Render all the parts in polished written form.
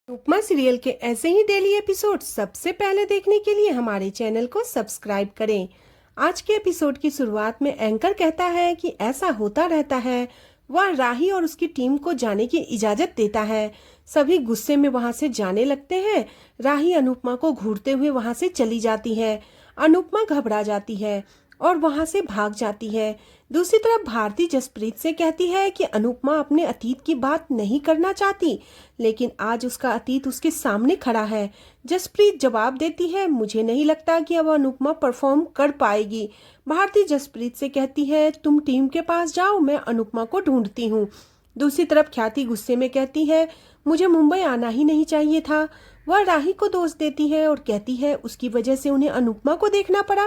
उपमा serial के ऐसे ही daily episode सबसे पहले देखने के लिए हमारे चैनल को सब्सक्राइब करें। आज के एपिसोड की शुरुआत में एंकर कहता है कि ऐसा होता रहता है। वह राही और उसकी टीम को जाने की इजाजत देता है। सभी गुस्से में वहां से जाने लगते हैं। राही अनुपमा को घूरते हुए वहां से चली जाती है। अनुपमा घबरा जाती है और वहां से भाग जाती है। दूसरी तरफ भारती जसप्रीत से कहती है कि अनुपमा अपने अतीत की बात नहीं करना चाहती, लेकिन आज उसका अतीत उसके सामने खड़ा है। जसप्रीत जवाब देती है, मुझे नहीं लगता कि अब अनुपमा परफॉर्म कर पाएगी। भारती जसप्रीत से कहती है, तुम टीम के पास जाओ, मैं अनुपमा को ढूंढती हूँ। दूसरी तरफ ख्याति गुस्से में कहती है, मुझे मुंबई आना ही नहीं चाहिए था। वह राही को दोष देती है और कहती है उसकी वजह से उन्हें अनुपमा को देखना पड़ा।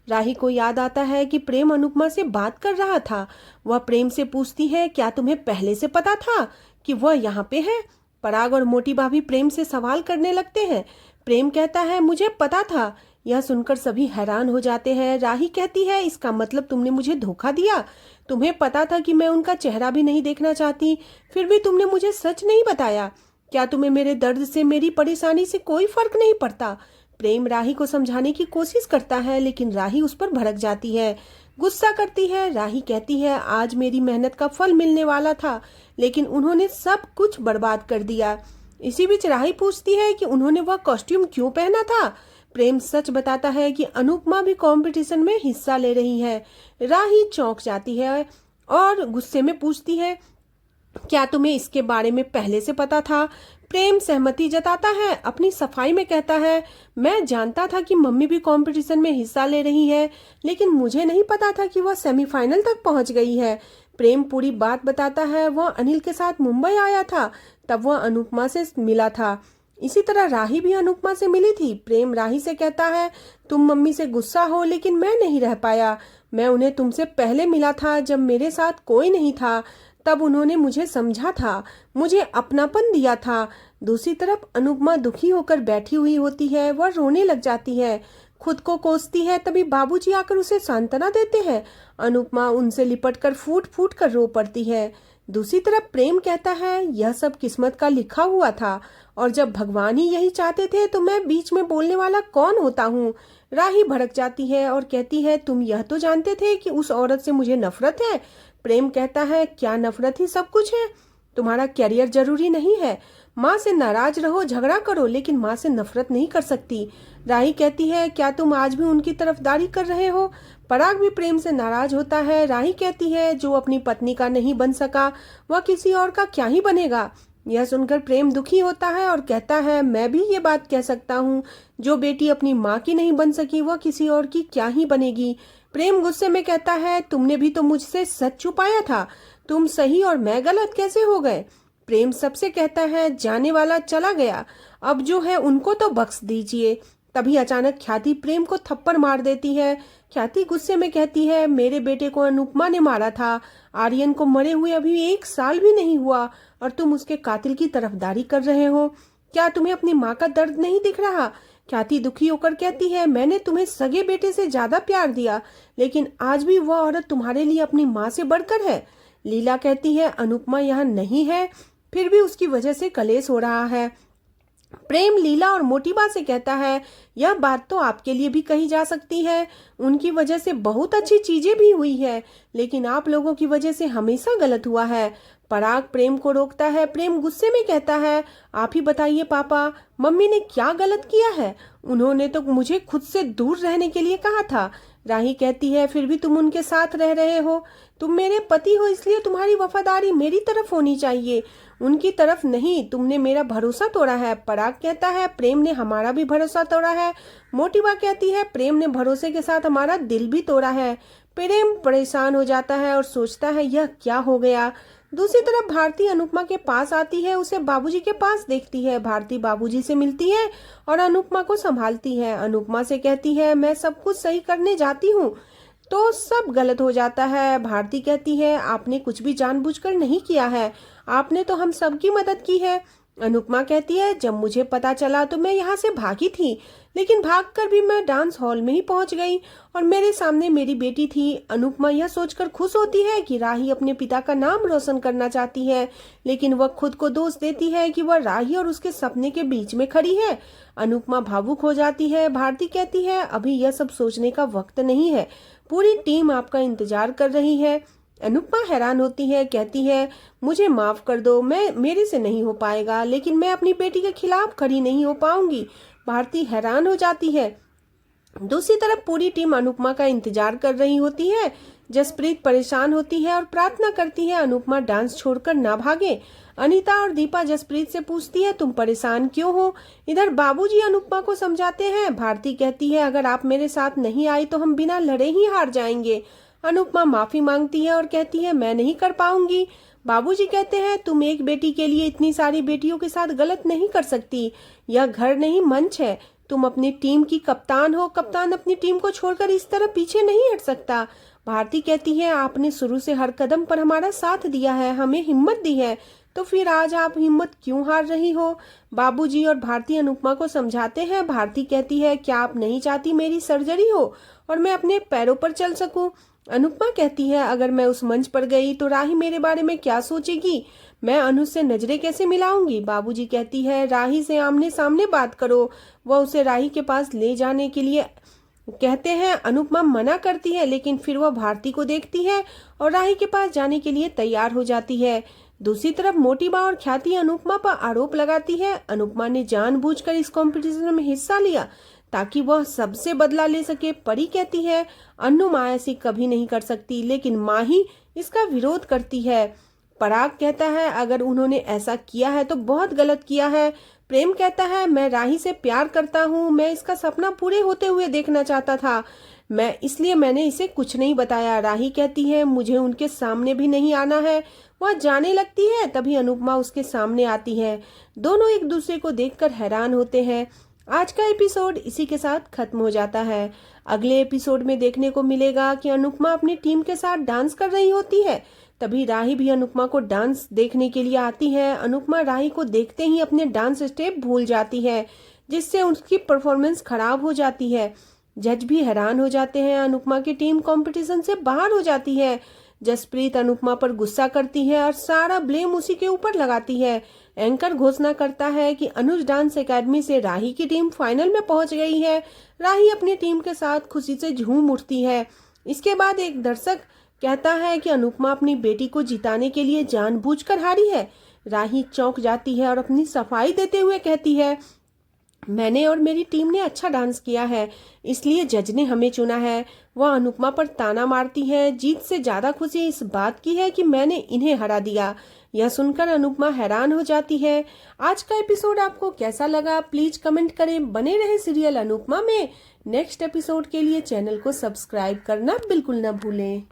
राही को याद आता है कि प्रेम अनुपमा से बात कर रहा था। वह प्रेम से पूछती है, क्या तुम्हें पहले से पता था कि वह यहाँ पे है? पराग और मोटी भाभी प्रेम से सवाल करने लगते हैं। प्रेम कहता है, मुझे पता था। यह सुनकर सभी हैरान हो जाते हैं। राही कहती है, इसका मतलब तुमने मुझे धोखा दिया। तुम्हें पता था कि मैं उनका चेहरा भी नहीं देखना चाहती, फिर भी तुमने मुझे सच नहीं बताया। क्या तुम्हें मेरे दर्द से, मेरी परेशानी से कोई फर्क नहीं पड़ता? प्रेम राही को समझाने की कोशिश करता है, लेकिन राही उस पर भड़क जाती है, गुस्सा करती है। राही कहती है, आज मेरी मेहनत का फल मिलने वाला था, लेकिन उन्होंने सब कुछ बर्बाद कर दिया। इसी बीच राही पूछती है कि उन्होंने वह कॉस्ट्यूम क्यों पहना था। प्रेम सच बताता है कि अनुपमा भी कंपटीशन में हिस्सा ले रही है। राही चौंक जाती है और गुस्से में पूछती है, क्या तुम्हें इसके बारे में पहले से पता था? प्रेम सहमति जताता है, अपनी सफाई में कहता है, मैं जानता था कि मम्मी भी कंपटीशन में हिस्सा ले रही है, लेकिन मुझे नहीं पता था कि वह सेमीफाइनल तक पहुंच गई है। प्रेम पूरी बात बताता है, वह अनिल के साथ मुंबई आया था, तब वह अनुपमा से मिला था। इसी तरह राही भी अनुपमा से मिली थी। प्रेम राही से कहता है, तुम मम्मी से गुस्सा हो, लेकिन मैं नहीं रह पाया। मैं उन्हें तुमसे पहले मिला था, जब मेरे साथ कोई नहीं था। तब उन्होंने मुझे समझा था, मुझे अपनापन दिया था। दूसरी तरफ अनुपमा दुखी होकर बैठी हुई होती है। वह रोने लग जाती है, खुद को कोसती है। तभी बाबूजी आकर उसे सांत्वना देते हैं। अनुपमा उनसे लिपटकर फूट फूट कर रो पड़ती है। दूसरी तरफ प्रेम कहता है, यह सब किस्मत का लिखा हुआ था, और जब भगवान ही यही चाहते थे तो मैं बीच में बोलने वाला कौन होता हूँ। राही भड़क जाती है और कहती है, तुम यह तो जानते थे कि उस औरत से मुझे नफरत है। प्रेम कहता है, क्या नफरत ही सब कुछ है? तुम्हारा कैरियर जरूरी नहीं है। माँ से नाराज रहो, झगड़ा करो, लेकिन माँ से नफरत नहीं कर सकती। राही कहती है, क्या तुम आज भी उनकी तरफदारी कर रहे हो? पराग भी प्रेम से नाराज होता है। राही कहती है, जो अपनी पत्नी का नहीं बन सका, वह किसी और का क्या ही बनेगा। यह सुनकर प्रेम दुखी होता है और कहता है, मैं भी ये बात कह सकता हूँ, जो बेटी अपनी माँ की नहीं बन सकी, वह किसी और की क्या ही बनेगी। प्रेम गुस्से में कहता है, तुमने भी तो मुझसे सच छुपाया था। तुम सही और मैं गलत कैसे हो गए? प्रेम सबसे कहता है, जाने वाला चला गया, अब जो है उनको तो बख्श दीजिए। तभी अचानक ख्याति प्रेम को थप्पड़ मार देती है। ख्याति गुस्से में कहती है, मेरे बेटे को अनुपमा ने मारा था। आर्यन को मरे हुए अभी 1 साल भी नहीं हुआ, और तुम उसके कातिल की तरफदारी कर रहे हो। क्या तुम्हें अपनी माँ का दर्द नहीं दिख रहा? ख्याति दुखी होकर कहती है, मैंने तुम्हें सगे बेटे से ज्यादा प्यार दिया, लेकिन आज भी वह औरत तुम्हारे लिए अपनी माँ से बढ़कर है। लीला कहती है, अनुपमा यहाँ नहीं है, फिर भी उसकी वजह से कलेश हो रहा है। प्रेम लीला और मोटीबा से कहता है, यह बात तो आपके लिए भी कही जा सकती है। उनकी वजह से बहुत अच्छी चीजें भी हुई है, लेकिन आप लोगों की वजह से हमेशा गलत हुआ है। पराग प्रेम को रोकता है। प्रेम गुस्से में कहता है, आप ही बताइए पापा, मम्मी ने क्या गलत किया है? उन्होंने तो मुझे खुद से दूर रहने के लिए कहा था। राही कहती है, फिर भी तुम उनके साथ रह रहे हो। तुम मेरे पति हो, इसलिए तुम्हारी वफादारी मेरी तरफ होनी चाहिए, उनकी तरफ नहीं। तुमने मेरा भरोसा तोड़ा है। पराग कहता है, प्रेम ने हमारा भी भरोसा तोड़ा है। मोटिवा कहती है, प्रेम ने भरोसे के साथ हमारा दिल भी तोड़ा है। प्रेम परेशान हो जाता है और सोचता है, यह क्या हो गया। दूसरी तरफ भारती अनुपमा के पास आती है, उसे बाबूजी के पास देखती है। भारती बाबूजी से मिलती है और अनुपमा को संभालती है। अनुपमा से कहती है, मैं सब कुछ सही करने जाती हूँ तो सब गलत हो जाता है। भारती कहती है, आपने कुछ भी जानबूझकर नहीं किया है, आपने तो हम सबकी मदद की है। अनुपमा कहती है, जब मुझे पता चला तो मैं यहाँ से भागी थी, लेकिन भागकर भी मैं डांस हॉल में ही पहुंच गई और मेरे सामने मेरी बेटी थी। अनुपमा यह सोचकर खुश होती है कि राही अपने पिता का नाम रोशन करना चाहती है, लेकिन वह खुद को दोष देती है कि वह राही और उसके सपने के बीच में खड़ी है। अनुपमा भावुक हो जाती है। भारती कहती है, अभी यह सब सोचने का वक्त नहीं है, पूरी टीम आपका इंतजार कर रही है। अनुपमा हैरान होती है, कहती है, मुझे माफ कर दो, मेरे से नहीं हो पाएगा, लेकिन मैं अपनी बेटी के खिलाफ खड़ी नहीं हो पाऊंगी। भारती हैरान हो जाती है। दूसरी तरफ पूरी टीम अनुपमा का इंतजार कर रही होती है। जसप्रीत परेशान होती है और प्रार्थना करती है अनुपमा डांस छोड़कर ना भागे। अनीता और दीपा जसप्रीत से पूछती है, तुम परेशान क्यों हो? इधर बाबूजी अनुपमा को समझाते हैं। भारती कहती है, अगर आप मेरे साथ नहीं आई तो हम बिना लड़े ही हार जाएंगे। अनुपमा माफी मांगती है और कहती है, मैं नहीं कर पाऊंगी। बाबूजी कहते हैं, तुम एक बेटी के लिए इतनी सारी बेटियों के साथ गलत नहीं कर सकती। यह घर नहीं मंच है। तुम अपनी टीम की कप्तान हो। कप्तान अपनी टीम को छोड़कर इस तरह पीछे नहीं हट सकता। भारती कहती है, आपने शुरू से हर कदम पर हमारा साथ दिया है, हमें हिम्मत दी है, तो फिर आज आप हिम्मत क्यों हार रही हो? बाबूजी और भारती अनुपमा को समझाते हैं। भारती कहती है, क्या आप नहीं चाहती मेरी सर्जरी हो और मैं अपने पैरों पर चल सकूं? अनुपमा कहती है, अगर मैं उस मंच पर गई तो राही मेरे बारे में क्या सोचेगी? मैं अनुज से नजरें कैसे मिलाऊंगी? बाबूजी कहती है, राही से आमने सामने बात करो। वह उसे राही के पास ले जाने के लिए कहते हैं। अनुपमा मना करती है, लेकिन फिर वह भारती को देखती है और राही के पास जाने के लिए तैयार हो जाती है। दूसरी तरफ मोटीबा और ख्याति अनुपमा पर आरोप लगाती है, अनुपमा ने जानबूझकर इस कंपटीशन में हिस्सा लिया ताकि वह सबसे बदला ले सके। परी कहती है, अन्नू माँ ऐसी कभी नहीं कर सकती, लेकिन माँ ही इसका विरोध करती है। पराग कहता है, अगर उन्होंने ऐसा किया है तो बहुत गलत किया है। प्रेम कहता है, मैं राही से प्यार करता हूँ, मैं इसका सपना पूरे होते हुए देखना चाहता था, इसलिए मैंने इसे कुछ नहीं बताया। राही कहती है, मुझे उनके सामने भी नहीं आना है। वह जाने लगती है, तभी अनुपमा उसके सामने आती है। दोनों एक दूसरे को देखकर हैरान होते हैं। आज का एपिसोड इसी के साथ खत्म हो जाता है। अगले एपिसोड में देखने को मिलेगा कि अनुपमा अपनी टीम के साथ डांस कर रही होती है, तभी राही भी अनुपमा को डांस देखने के लिए आती है। अनुपमा राही को देखते ही अपने डांस स्टेप भूल जाती है, जिससे उसकी परफॉर्मेंस खराब हो जाती है। जज भी हैरान हो जाते हैं। अनुपमा की टीम कंपटीशन से बाहर हो जाती है। जसप्रीत अनुपमा पर गुस्सा करती है और सारा ब्लेम उसी के ऊपर लगाती है। एंकर घोषणा करता है कि अनुज डांस एकेडमी से राही की टीम फाइनल में पहुंच गई है। राही अपनी टीम के साथ खुशी से झूम उठती है। इसके बाद एक दर्शक कहता है कि अनुपमा अपनी बेटी को जिताने के लिए जानबूझकर हारी है। राही चौंक जाती है और अपनी सफाई देते हुए कहती है, मैंने और मेरी टीम ने अच्छा डांस किया है, इसलिए जज ने हमें चुना है। वह अनुपमा पर ताना मारती है। जीत से ज्यादा खुशी इस बात की है कि मैंने इन्हें हरा दिया। यह सुनकर अनुपमा हैरान हो जाती है। आज का एपिसोड आपको कैसा लगा प्लीज कमेंट करें। बने रहे सीरियल अनुपमा में नेक्स्ट एपिसोड के लिए चैनल को सब्सक्राइब करना बिल्कुल न भूलें।